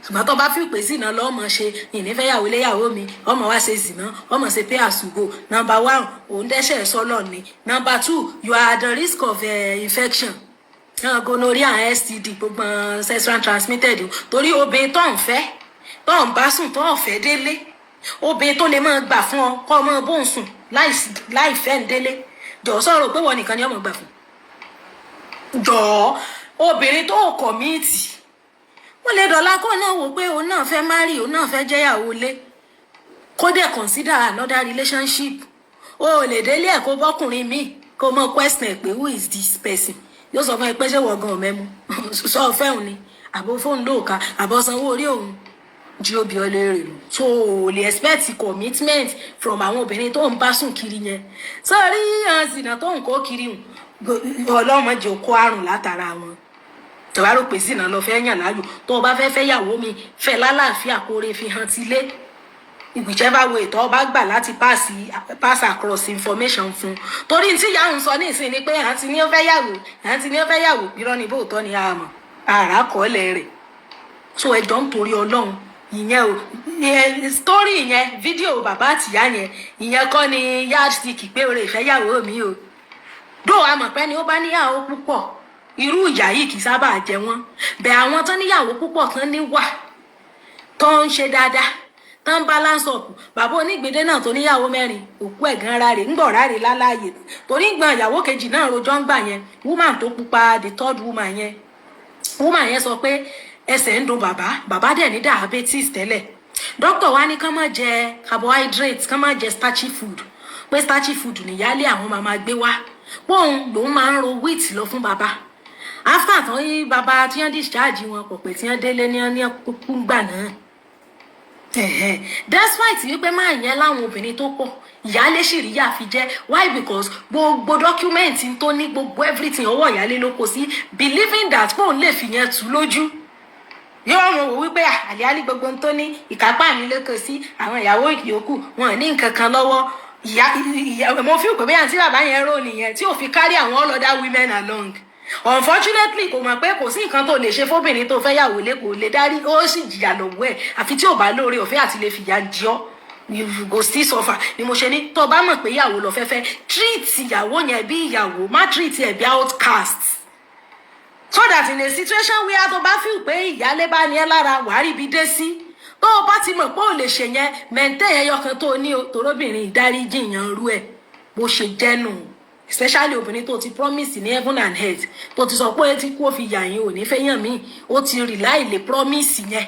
ṣùgbọ́n tó bá fi pè sí iná lọ́mọ ṣe ìnífẹ́yàwó léyàwó mi ọmọ wa ṣe zìnà ọmọ ṣe pay as you go. Number 1 òun dẹ́ṣẹ̀ sọ́lọ̀ ni. Number 2 you are at the risk of infection gonorrhea and STD gbogbo sexual transmitted torí obìnrin tó ń fẹ́ tó ń bá sùn tó ń fẹ́ délé obìnrin tó lè máa gbà fún ọ kọ́ ọmọ bóun sùn láì fẹ́ ń délé jọ̀ọ́ sọ̀rọ̀ pé wọ́n nìkan ni ọmọ gbà fún jọ̀ọ́ obìnrin tó kọ̀míìtì wọ́n lè dọ̀la kó náà wò pé òun náà fẹ́ marry òun náà fẹ́ jẹ́yàwó lé kó dẹ̀ consider another relationship o lè délé ẹ̀ kó bọ́kùnrin míì kó mọ question pé who is this person yóò sọ fún ẹ pé ṣé wọ́n gan mẹ́mu sọ fẹ́ òun ni àbò fóun lóòka àbọ̀ sanwó orí òun jí obì ọlẹ́rẹ̀ lò so o lè expect commitment from àwọn obìnrin tó ń bá sùn kiri yẹn sọ́ọ́rí àzìnà tó ń kó kiri ọlọ́mọ jẹ́ kó àrùn látara wọn tọ́wá rò pé sínà lọ fẹ́ yàn láàyò tó o bá fẹ́ fẹ́ yàwó mi fẹ́ lálàáfíà kóore fi hàn ti lé whichever way tó o bá gbà láti pass across information fún torí tí ìyá ń sọ ní ìsìn ni pé àǹtí ni ó fẹ́ yàwó àǹtí ni ó fẹ́ yàwó irọ́ ni bóòtọ́ ni àmọ́ àrà kọ́lẹ̀ rẹ̀ so ẹjọ́ ń torí ọlọ́run ìyẹn o story yẹn fídíò bàbá àtìyá yẹn ìyẹn kọ́ ni yardstick pé oore ìfẹ́ yàwó mi o dó àmọ̀ pé ni ó bá níyàwó púpọ̀ irú ìyá yìí kì í sábà jẹ wọ́n bẹ́ẹ̀ àwọn tán níyàwó púpọ̀ tán níwà tó ń ṣe dáadáa tán balance up bàbá onígbèdé náà tó níyàwó 4 òkú ẹ̀gán rárẹ̀ ńgbọ̀n rárẹ̀ láláàyè torí gbọ̀n ìyàwó kejì náà rojọ́ ń gbà yẹn woman tó pupa the third woman yẹn sọ pé ẹsẹ̀ ń dùn bàbá dẹ̀ ní diabetes tẹ́lẹ̀ dókítà wa ní kán má jẹ carbohydrates kán má jẹ starchy food pé starchy food nìyálé àwọn máa gbé wá pọ́ùn lòún máa ń ro wheat lọ fún bàbá after tán yí bàbá tí wọ́n discharge wọn pọ̀ pé tí wọ́n délé ní kúkú gbà náà that's why tí wípé máa yẹn láwọn obìnrin tó pọ̀ ìyálé sì rí yà fi jẹ́ why because gbogbo document tó ní gbogbo everything ọwọ́ ìyálé ló kó sí believing that pọ́ùn lè fi yẹn tú lójú yóò mọ̀ wò wípé àlíálí gbogbo tó ní ìkápá mi ló kó sí àwọn ìyàwó ìyókù wọn ní nǹkan kan lọ́wọ́ ìyá mo fi pé bẹ́ẹ̀ àti bàbá yẹn rò nìyẹn tí ò fi carry àwọn all other women along unfortunately kò mọ̀ pé kò sí nǹkan tó lè ṣe fóbìnrin tó fẹ́ yàwó lé kò lè dárí ó sì jìyà lọ́wọ́ ẹ̀ àfi tí ò bá lóore ọ̀fẹ́ àti lè fìyà jẹ ọ́ you go still suffer ni mo ṣe ní tó bá mọ̀ pé ìyàwó lọ fẹ́fẹ́ treat ìyàwó yẹn bí ìyàwó má treat ẹ̀ bí outcast so that in a situation where tó bá feel pé ìyálé bá ní ẹ lára wàá rí ibi dé sí tó o bá ti mọ̀ pé ò lè ṣe yẹn maintain ẹyọkan tó ní torobìnrin ìdáríjì yàn rú ẹ̀ bó ṣe jẹ́nu especially obìnrin tó ti promise ní heaven and earth tó ti sọ pé tí kò fi yà yín ò ní fẹ́ yàn mí ó ti rely lè promise yẹn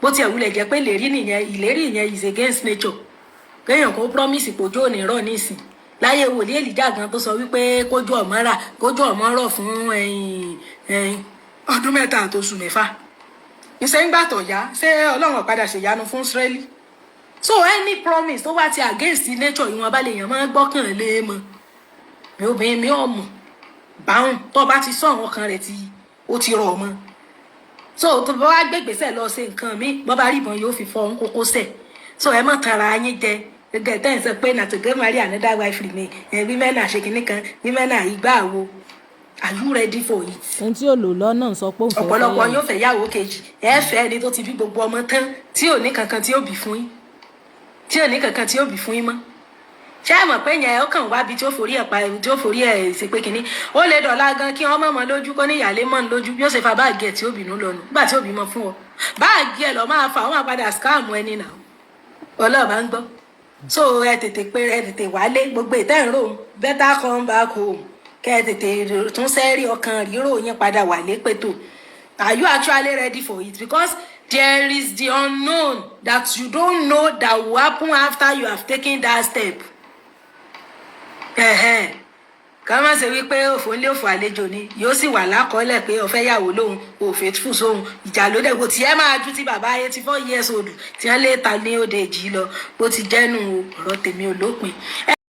bó ti ẹ̀wúlẹ̀ jẹ́ pé ìlérí yẹn is against nature kéèyàn kó promise kójú òní rọ̀ nísìn láyé wòlíì Èlíjà gan tó sọ wípé kójú ọmọ rọ̀ fún ọdún 3 àtòṣù 6 ìsẹ́ńgbàtọ̀ yá ṣé Ọlọ́run padà ṣèyanu fún Ísírẹ́lì so any promise tó bá ti against nature ìwọ̀n bá lè yàn máa gbọ́kàn lé mọ́ mi obìnrin mi ò mọ̀ báwọn tó bá ti sọ àwọn kan rẹ̀ tí ó ti rọ̀ mọ́ so tó bá wá gbégbèsè lọ ṣe nǹkan mi bọ́ bá rí ìbọn yóò fi fọ́ ohun kókó sẹ̀ so ẹ mọ̀ tara yín jẹ gẹ́gẹ́ tẹ́ ẹ̀ sọ pé na to get marry another wife remain women náà ṣe kìnnì kan women náà ìgbà wo are you ready for it. ẹni tí ò lò lọ́nà sọ pé òun fẹ́ ọ̀pọ̀lọpọ̀ yóò fẹ́ yàwó kejì ẹ fẹ́ ẹni tó ti bí gbogbo ọmọ tán tí ò ní kankan tí ó bí fún yín mọ́ ṣé ẹ mọ̀ pé yẹn ó kàn wábi tí ó forí ẹ̀ pa tí ó forí ẹ̀ ṣe pé kínní ó lè dọ̀la gan kí wọ́n mọ̀ lójú kó ní ìyàlé mọ́ lójú bí ó ṣe fa báàgì ẹ̀ tí ó bínú lọ́nu nígbà tí ó bímọ fún ọ báàgì ẹ̀ lọ́ máa fa àwọn àpadà scam ẹni náà ọlọ́ọ̀bá ń gbọ́ so ẹ tètè wálé gbogbo ìtẹ́rùn better come back home kẹ́ ẹ tètè tún sẹ́rí ọkàn rírò yín padà wálé pẹ̀tò are you actually ready for it because there is the unknown that you don't know that will happen after you have taken that step. Ká má ṣe wípé òfò ńlé òfò àlejò ni yóò sì wà lákọọ́lẹ̀ pé ó fẹ́ yàwó lóhun ò faithful sóhun ìjà ló dẹ̀ kò tiẹ̀ máa ju ti bàbá 84 years old tí wọ́n lè ta ní òde èjì lọ bó ti jẹ́nu ọ̀rọ̀ tèmi ò lópin.